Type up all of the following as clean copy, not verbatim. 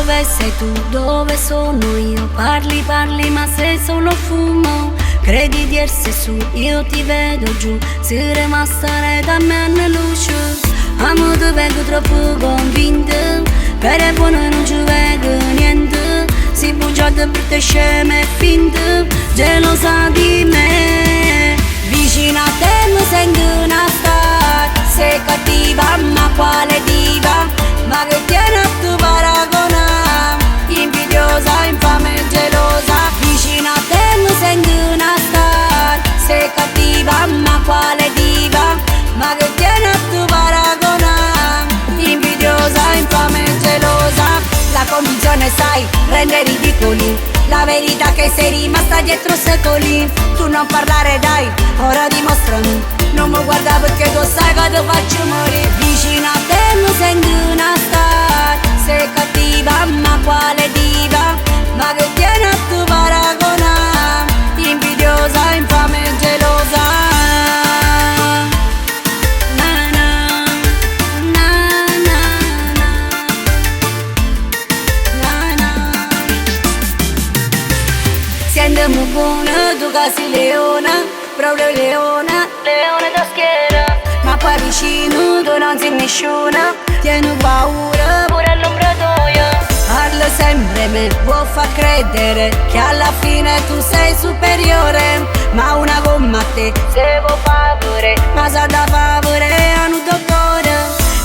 dove sei tu, dove sono io? Parli, parli ma sei solo fumo. Credi di essere su, io ti vedo giù. Se rimasta da me nella luce. Amo ti vengo troppo convinta, per è buono e non ci vedo niente. Si bugiata per te scema e finta, gelosa di me. Vicino a te mi sento una star. Sei cattiva ma quale diva? Ma che tiene a tu paragona? Invidiosa, infame e gelosa. Vicino a te mi sento una star. Sei cattiva ma quale diva? Ma che tiene a tu paragona? Invidiosa, infame e gelosa. La convinzione sai, rende ridicoli la verità che sei rimasta dietro secoli. Tu non parlare dai, ora dimostrami. Non mi guarda perché tu sai che ti faccio morire. Vicino a te mi sento una star. Sei cattiva ma quale diva? Ma che tiene a tu paragona? Invidiosa, infame e gelosa. Na na, na na na, na na. Siendemo buona, tu che sei leona, proprio leona, leone da schiera. Ma poi vicino tu non sei nessuno, tieni paura pure all'ombratoio. Parla sempre me, vuoi far credere che alla fine tu sei superiore. Ma una come a te, se vuoi favore, ma sa da favore a un dottore.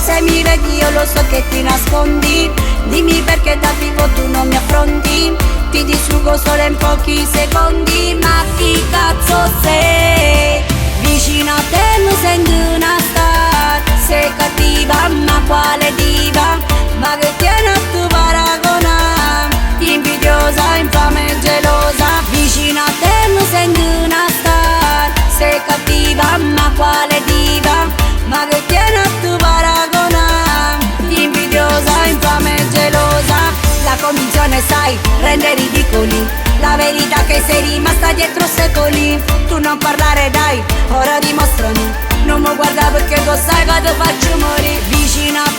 Se mi vedi io lo so che ti nascondi, dimmi perché da vivo tu non mi affronti. Ti distruggo solo in pochi secondi, ma chi cazzo sei? Vicino a te mi sento una star. Sei cattiva ma quale diva? Ma che tiene a tu paragona? Invidiosa, infame e gelosa. Vicino a te mi sento una star. Sei cattiva ma quale diva? Ma che tiene a tu paragona? Invidiosa, infame e gelosa. La convinzione sai, rende ridicoli la verità che sei rimasta dietro secoli. Tu non parlare dai, ora dimostrami. Non mi guarda perché tu sai che ti faccio morire. Vicino a